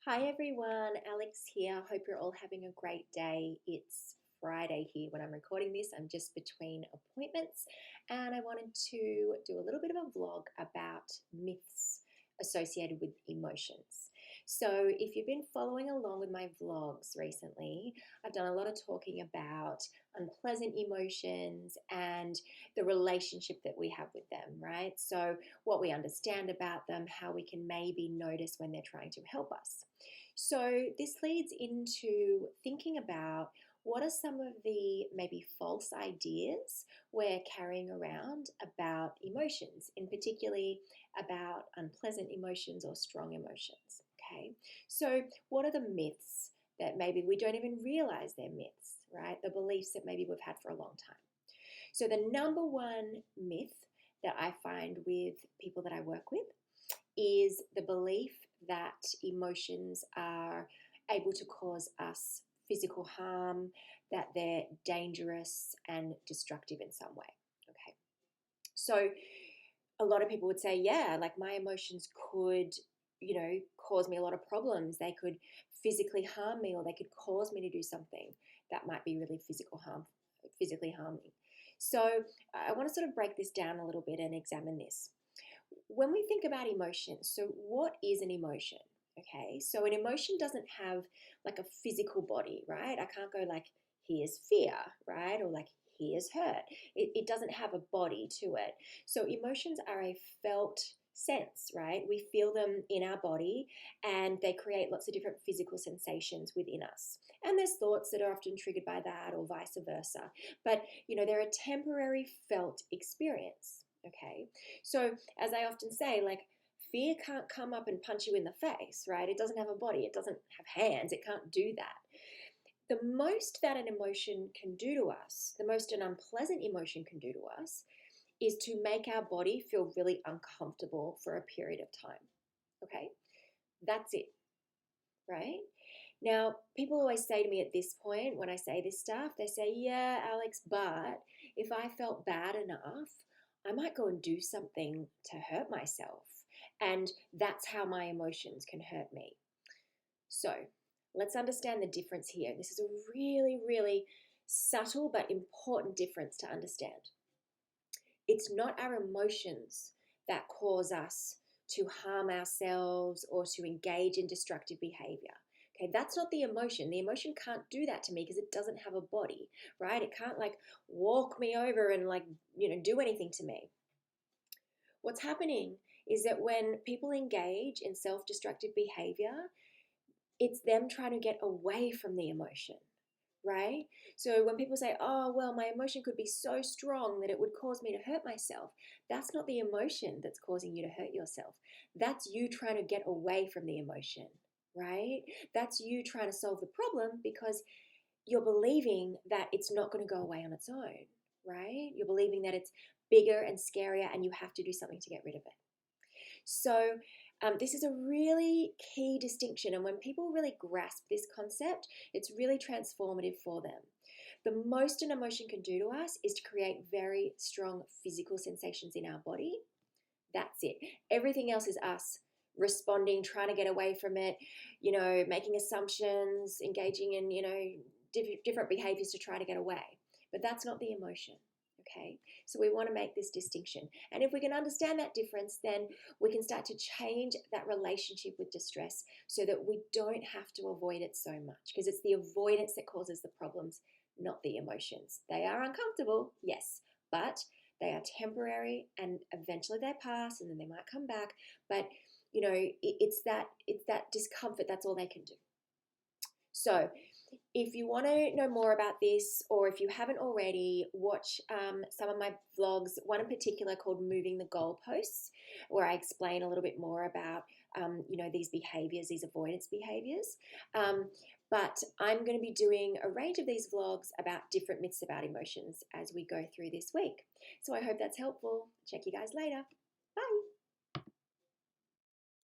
Hi everyone, Alex here. Hope you're all having a great day. It's Friday here when I'm recording this. I'm just between appointments and I wanted to do a little bit of a vlog about myths associated with emotions. So, if you've been following along with my vlogs recently, I've done a lot of talking about unpleasant emotions and the relationship that we have with them, right? So, what we understand about them, how we can maybe notice when they're trying to help us. So, this leads into thinking about what are some of the maybe false ideas we're carrying around about emotions, in particularly about unpleasant emotions or strong emotions. Okay, so what are the myths that maybe we don't even realize they're myths, right? The beliefs that maybe we've had for a long time. So, the number one myth that I find with people that I work with is the belief that emotions are able to cause us physical harm, that they're dangerous and destructive in some way. Okay. So a lot of people would say, yeah, like my emotions could, cause me a lot of problems. They could physically harm me or they could cause me to do something that might be really physically harming. So I want to sort of break this down a little bit and examine this. When we think about emotions, so what is an emotion? Okay, so an emotion doesn't have like a physical body, right? I can't go like, here's fear, right? Or like, here's hurt. It doesn't have a body to it. So emotions are a felt sense, right? We feel them in our body and they create lots of different physical sensations within us. And there's thoughts that are often triggered by that or vice versa. But, they're a temporary felt experience. Okay, so as I often say, like fear can't come up and punch you in the face, right? It doesn't have a body, it doesn't have hands, it can't do that. The most that an emotion can do to us, the most an unpleasant emotion can do to us, is to make our body feel really uncomfortable for a period of time. Okay, that's it, right? Now, people always say to me at this point, when I say this stuff, they say, yeah, Alex, but if I felt bad enough, I might go and do something to hurt myself. And that's how my emotions can hurt me. So let's understand the difference here. This is a really, really subtle but important difference to understand. It's not our emotions that cause us to harm ourselves or to engage in destructive behavior. Okay, that's not the emotion. The emotion can't do that to me because it doesn't have a body, right? It can't like walk me over and like, do anything to me. What's happening is that when people engage in self destructive behavior, it's them trying to get away from the emotion, right? So when people say, oh, well, my emotion could be so strong that it would cause me to hurt myself, that's not the emotion that's causing you to hurt yourself. That's you trying to get away from the emotion, right? That's you trying to solve the problem because you're believing that it's not going to go away on its own, right? You're believing that it's bigger and scarier and you have to do something to get rid of it. So, this is a really key distinction. And when people really grasp this concept, it's really transformative for them. The most an emotion can do to us is to create very strong physical sensations in our body. That's it. Everything else is us responding, trying to get away from it, making assumptions, engaging in, different behaviors to try to get away. But that's not the emotion. Okay, so we want to make this distinction. And if we can understand that difference, then we can start to change that relationship with distress so that we don't have to avoid it so much because it's the avoidance that causes the problems, not the emotions. They are uncomfortable, yes, but they are temporary and eventually they pass and then they might come back. But it's that discomfort, that's all they can do. So if you want to know more about this, or if you haven't already, watch some of my vlogs, one in particular called Moving the Goalposts, where I explain a little bit more about, these behaviors, these avoidance behaviors. But I'm going to be doing a range of these vlogs about different myths about emotions as we go through this week. So I hope that's helpful. Check you guys later.